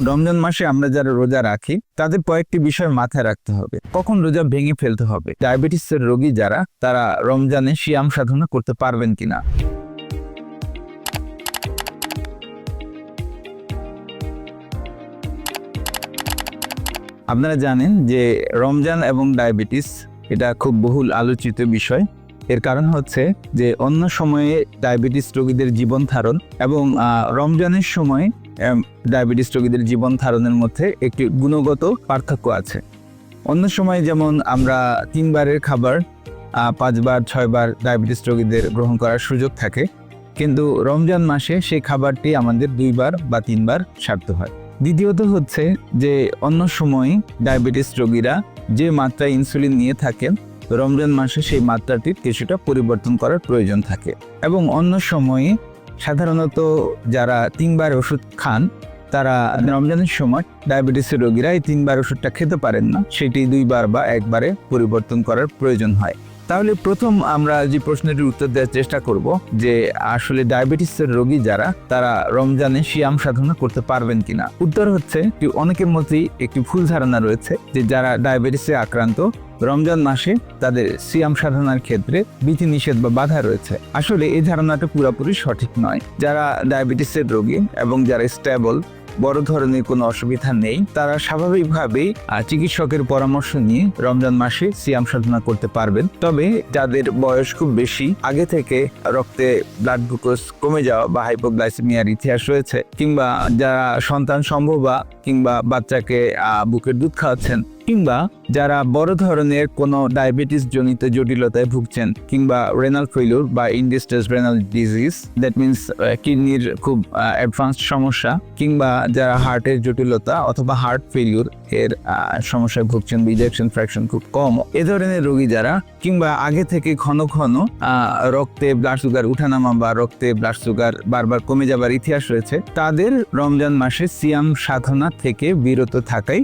রমজান মাসে আমরা যারা রোজা রাখি তাদের কয়েকটি বিষয় মাথায় রাখতে হবে। কখন রোজা ভেঙে ফেলতে হবে, ডায়াবেটিসের রোগী যারা তারা রমজানে সিয়াম সাধনা করতে পারবেন কিনা। আপনারা জানেন যে রমজান এবং ডায়াবেটিস এটা খুব বহুল আলোচিত বিষয়। এর কারণ হচ্ছে যে অন্য সময়ে ডায়াবেটিস রোগীদের জীবন ধারণ এবং রমজানের সময় ডায়াবেটিস রোগীদের জীবন ধারণের মধ্যে একটি গুণগত পার্থক্য আছে। অন্য সময় যেমন আমরা 3 বারের খাবার 5 বার 6 বার ডায়াবেটিস রোগীদের গ্রহণ করার সুযোগ থাকে, কিন্তু রমজান মাসে সেই খাবারটি আমাদের 2 বার বা 3 বার সারতে হয়। দ্বিতীয়ত হচ্ছে যে অন্য সময় ডায়াবেটিস রোগীরা যে মাত্রায় ইনসুলিন নিয়ে থাকেন রমজান মাসে সেই মাত্রাটির কিছুটা পরিবর্তন করার প্রয়োজন থাকে, এবং অন্য সময়ে সাধারণত যারা 3 বার ওষুধ খান তারা রমজানের সময় ডায়াবেটিসের রোগীরা এই 3 বার ওষুধটা খেতে পারেন না, সেটি 2 বার বা 1 বারে পরিবর্তন করার প্রয়োজন হয়। তাহলে প্রথম আমরা যে প্রশ্নটির উত্তর দেওয়ার চেষ্টা করব যে আসলে ডায়াবেটিসের রোগী যারা তারা রমজানে সিয়াম সাধনা করতে পারবেন কিনা। উত্তর হচ্ছে অনেকের মধ্যেই একটি ভুল ধারণা রয়েছে যে যারা ডায়াবেটিসে আক্রান্ত রমজান মাসে তাদের সিয়াম সাধনার ক্ষেত্রে বিধিনিষেধ বা বাধা রয়েছে। আসলে এই ধারণাটা পুরোপুরি সঠিক নয়। যারা ডায়াবেটিসের রোগী এবং যারা স্টেবল, বড় ধরনের কোনো অসুবিধা নেই, তারা স্বাভাবিকভাবেই চিকিৎসকের পরামর্শ নিয়ে রমজান মাসে সিয়াম সাধনা করতে পারবেন। তবে যাদের বয়স খুব বেশি, আগে থেকে রক্তে ব্লাড গ্লুকোজ কমে যাওয়া বা হাইপোগ্লাইসেমিয়ার ইতিহাস রয়েছে, কিংবা যারা সন্তান সম্ভবা কিংবা বাচ্চাকে বুকের দুধ খাওয়াচ্ছেন, কিংবা যারা বড় ধরনের কোনো ডায়াবেটিস জনিত জটিলতায় ভুগছেন, কিংবা রেনাল ফেলিউর বা ইন্ডিস্টেজ রেনাল ডিজিজ, দ্যাট মিনস কিডনির খুব অ্যাডভান্সড সমস্যা, কিংবা যারা হার্টের জটিলতা অথবা হার্ট ফেলিউর এর সমস্যায় ভুগছেন, ইজেকশন ফ্র্যাকশন খুব কম, এ ধরনের রোগী যারা, কিংবা আগে থেকে ঘন ঘন রক্তে ব্লাড সুগার উঠানামা বা রক্তে ব্লাড সুগার বারবার কমে যাবার ইতিহাস রয়েছে, তাদের রমজান মাসে সিয়াম সাধনা থেকে বিরত থাকাই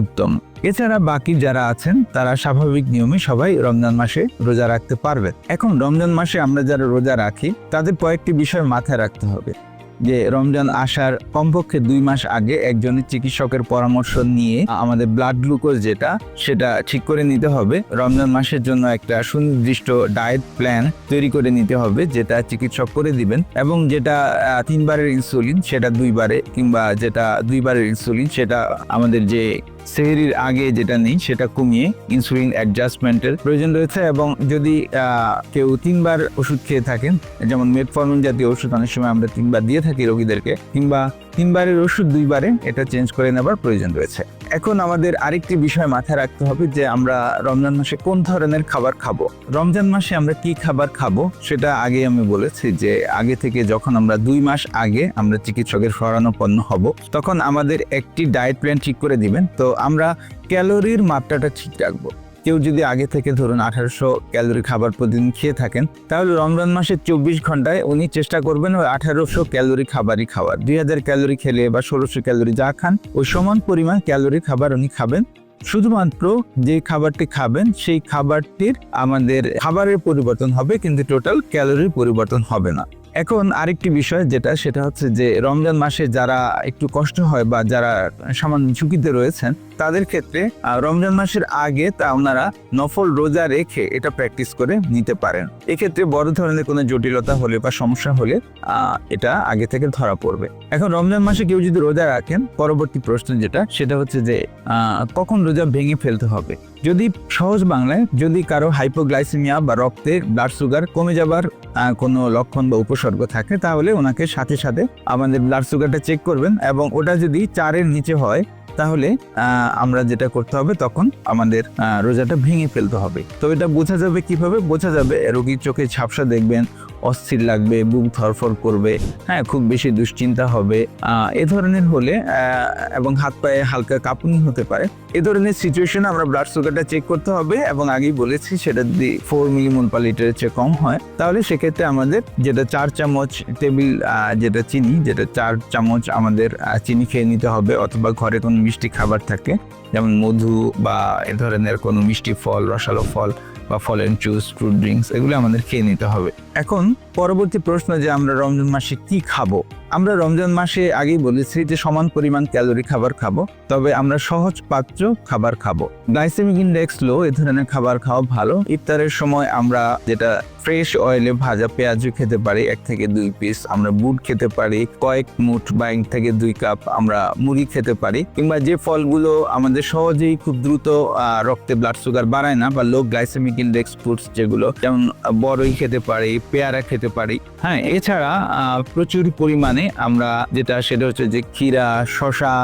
উত্তম। এছাড়া বাকি যারা আছেন তারা স্বাভাবিক নিয়মে সবাই রমজান মাসে রোজা রাখতে পারবেন। এখন রমজান মাসে আমরা যারা রোজা রাখি তাদের কয়েকটি বিষয় মাথায় রাখতে হবে। যে রমজান আসার কমপক্ষে 2 মাস আগে একজনের চিকিৎসকের পরামর্শ নিয়ে আমাদের ব্লাড গ্লুকোজ সেটা ঠিক করে নিতে হবে। রমজান মাসের জন্য একটা সুনির্দিষ্ট ডায়েট প্ল্যান তৈরি করে নিতে হবে, যেটা চিকিৎসক করে দিবেন, এবং যেটা 3 বারের ইনসুলিন সেটা 2 বারে, কিংবা যেটা 2 বারের ইনসুলিন সেটা আমাদের যে সেহরির আগে যেটা নেই সেটা কমিয়ে ইনসুলিন অ্যাডজাস্টমেন্টের প্রয়োজন রয়েছে। এবং যদি কেউ 3 বার ওষুধ খেয়ে থাকেন, যেমন মেটফর্মিন জাতীয় ওষুধ অনেক সময় আমরা 3 বার দিয়ে থাকি রোগীদেরকে, কিংবা 3 বারের ওষুধ 2 বারে এটা চেঞ্জ করে নেবার প্রয়োজন রয়েছে। এখন আমাদের আরেকটি বিষয় মাথায় রাখতে হবে যে আমরা রমজান মাসে কোন ধরনের খাবার খাবো। রমজান মাসে আমরা কি খাবার খাবো সেটা আগে আমি বলেছি যে আগে থেকে যখন আমরা 2 মাস আগে আমরা চিকিৎসকের শরণাপন্ন হব, তখন আমাদের একটি ডায়েট প্ল্যান ঠিক করে দিবেন। তো আমরা ক্যালোরির মাত্রাটা ঠিক রাখবো। কেউ যদি আগে থেকে ধরুন 1800 ক্যালোরি খাবার প্রতিদিন খেয়ে থাকেন, তাহলে রমজান মাসে 24 ঘন্টায় উনি চেষ্টা করবেন ওই 1800 ক্যালোরি খাবারই খাওয়ার। 2000 ক্যালোরি খেলে বা 1600 ক্যালোরি যা খান ওই সমান পরিমাণ ক্যালোরি খাবার উনি খাবেন। শুধুমাত্র যে খাবারটি খাবেন সেই খাবারটির আমাদের খাবারের পরিবর্তন হবে, কিন্তু টোটাল ক্যালোরির পরিবর্তন হবে না। এখন আরেকটি বিষয় সেটা হচ্ছে যে রমজান মাসে যারা একটু কষ্ট হয় বা যারা সামান্য ঝুঁকিতে রয়েছেন তাদের ক্ষেত্রে রমজান মাসের আগে ওনারা নফল রোজা রেখে এটা প্র্যাকটিস করে নিতে পারেন। এক্ষেত্রে বড় ধরনের কোনো জটিলতা হলে বা সমস্যা হলে এটা আগে থেকে ধরা পড়বে। এখন রমজান মাসে কেউ যদি রোজা রাখেন, পরবর্তী প্রশ্ন সেটা হচ্ছে যে কখন রোজা ভেঙে ফেলতে হবে। যদি সহজ বাংলায় যদি কারো হাইপোগ্লাইসেমিয়া বা রক্তে ব্লাড সুগার কমে যাবার কোনো লক্ষণ বা উপসর্গ থাকে, তাহলে ওনাকে সাথে সাথে আমাদের ব্লাড সুগারটা চেক করবেন, এবং ওটা যদি 4-এর নিচে হয় তাহলে আমরা যেটা করতে হবে, তখন আমাদের রোজাটা ভেঙে ফেলতে হবে। তো এটা বোঝা যাবে কিভাবে? বোঝা যাবে রোগীর চোখে ঝাপসা দেখবেন, অস্থির লাগবে, বুক ধরফর করবে, খুব বেশি দুশ্চিন্তা হবে, এ ধরনের হলে, এবং হাত পায়ে হালকা কাঁপুনি হতে পারে। এ ধরনের সিচুয়েশনে আমরা ব্লাড সুগারটা চেক করতে হবে, এবং আগেই বলেছি সেটা যদি 4 মিলিমোল পার লিটারের চেয়ে কম হয়, তাহলে সেক্ষেত্রে আমাদের 4 চামচ টেবিল চিনি, 4 চামচ আমাদের চিনি খেয়ে নিতে হবে, অথবা ঘরে কোনো মিষ্টি খাবার থাকে যেমন মধু বা এ ধরনের কোনো মিষ্টি ফল, রসালো ফল বা ফলের জুস, ফ্রুট ড্রিঙ্কস, এগুলো আমাদের খেয়ে নিতে হবে। এখন পরবর্তী প্রশ্ন যে আমরা রমজান মাসে কি খাবো। আমরা রমজান মাসে আগেই বলেছি যে সমান পরিমাণ ক্যালোরি খাবার খাবো, তবে আমরা সহজ পাচ্য খাবার খাবো। গ্লাইসেমিক ইনডেক্স লো এ ধরনের খাবার খাওয়া ভালো। ইফতারের সময় আমরা যেটা ফ্রেশ অয়েলে ভাজা পেঁয়াজও খেতে পারি 1 থেকে 2 পিস, আমরা বুট খেতে পারি কয়েক মুঠ বা 1 থেকে 2 কাপ, আমরা মুড়ি খেতে পারি, কিংবা যে ফলগুলো আমাদের সহজেই খুব দ্রুত রক্তে ব্লাড সুগার বাড়ায় না বা লো গ্লাইসেমিক ইনডেক্স ফ্রুটস যেগুলো, যেমন বড়ই খেতে পারি, পেয়ারা খেতে পারি। হ্যাঁ, এছাড়া প্রচুর পরিমাণে আমরা যেটা সেটা হচ্ছে যে ক্ষীরা, শসা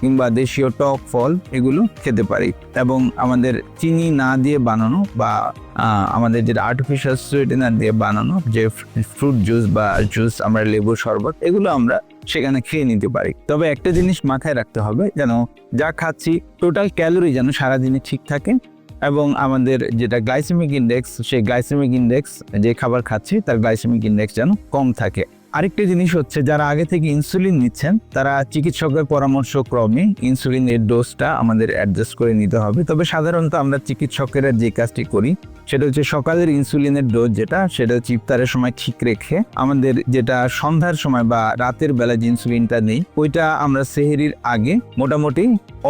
কিংবা দেশীয় টক ফল এগুলো খেতে পারি, এবং আমাদের চিনি না দিয়ে বানানো বা আমাদের যেটা আর্টিফিশিয়াল সুইটেনার দিয়ে বানানো যে ফ্রুট জুস বা জুস, আমরা লেবুর শরবত, এগুলো আমরা সেখানে খেয়ে নিতে পারি। তবে একটা জিনিস মাথায় রাখতে হবে, যেন যা খাচ্ছি টোটাল ক্যালোরি যেন সারাদিনে ঠিক থাকে, এবং আমাদের যেটা গ্লাইসেমিক ইনডেক্স, সেই গ্লাইসেমিক ইনডেক্স যে খাবার খাচ্ছি তার গ্লাইসেমিক ইনডেক্স যেন কম থাকে। আরেকটা জিনিস হচ্ছে, যারা আগে থেকে ইনসুলিন নিচ্ছেন তারা চিকিৎসকের পরামর্শ ক্রমে ইনসুলিনের ডোজটা আমাদের অ্যাডজাস্ট করে নিতে হবে। তবে সাধারণত আমরা চিকিৎসকেরা যে কাজটি করি সেটা হচ্ছে সকালের ইনসুলিনের ডোজ যেটা, সেটা হচ্ছে ইফতারের সময় ঠিক রেখে আমাদের যেটা সন্ধ্যার সময় বা রাতের বেলা যে ইনসুলিনটা নেই ওইটা আমরা সেহরির আগে মোটামুটি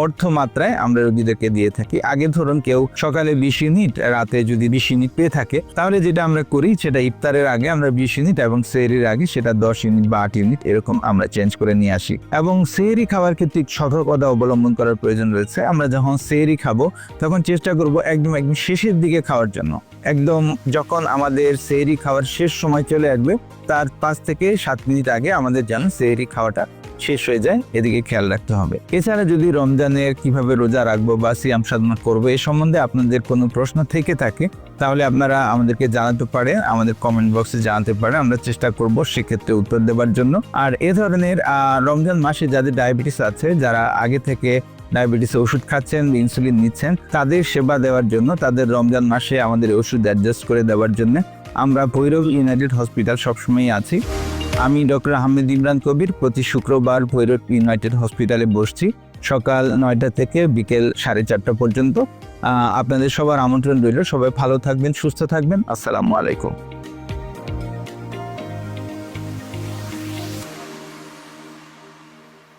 অর্ধমাত্রায় আমরা রোগীদেরকে দিয়ে থাকি। আগে ধরুন কেউ সকালে 20 ইউনিট, রাতে যদি 20 ইউনিট পেয়ে থাকে, তাহলে যেটা আমরা করি সেটা ইফতারের আগে আমরা 20 ইউনিট এবং সেহরির আগে সেটা 10 ইউনিট বা 8 ইউনিট এরকম আমরা চেঞ্জ করে নিয়ে আসি। এবং সেহরি খাবার ক্ষেত্রে সতর্কতা অবলম্বন করার প্রয়োজন রয়েছে। আমরা যখন সেহরি খাবো তখন চেষ্টা করব একদম শেষের দিকে খাওয়ার জন্য। একদম যখন আমাদের সেহরি খাওয়ার শেষ সময় চলে আসবে তার 5 থেকে 7 মিনিট আগে আমাদের যেন সেহরি খাওয়াটা শেষ হয়ে যায়, এদিকে খেয়াল রাখতে হবে। এছাড়া যদি রমজানের কিভাবে রোজা রাখবো বা সিয়াম সাধনা করবো এই সম্বন্ধে আপনাদের কোনো প্রশ্ন থেকে থাকে তাহলে আপনারা আমাদেরকে জানাতে পারেন, আমাদের কমেন্ট বক্সে জানাতে পারেন, আমরা চেষ্টা করব সেক্ষেত্রে উত্তর দেওয়ার জন্য। আর এ ধরনের রমজান মাসে যাদের ডায়াবেটিস আছে, যারা আগে থেকে ডায়াবেটিসের ওষুধ খাচ্ছেন, ইনসুলিন নিচ্ছেন, তাদের সেবা দেওয়ার জন্য, তাদের রমজান মাসে আমাদের ওষুধ অ্যাডজাস্ট করে দেওয়ার জন্য আমরা ভৈরব ইউনাইটেড হসপিটাল সবসময়ই আছি। আমি ডক্টর আহমেদ ইমরান কবির প্রতি শুক্রবার ভৈরব ইউনাইটেড হসপিটালে বসছি সকাল 9টা থেকে বিকেল 4:30 পর্যন্ত। আপনাদের সবার আমন্ত্রণ রইল। সবাই ভালো থাকবেন, সুস্থ থাকবেন। আসসালামু আলাইকুম।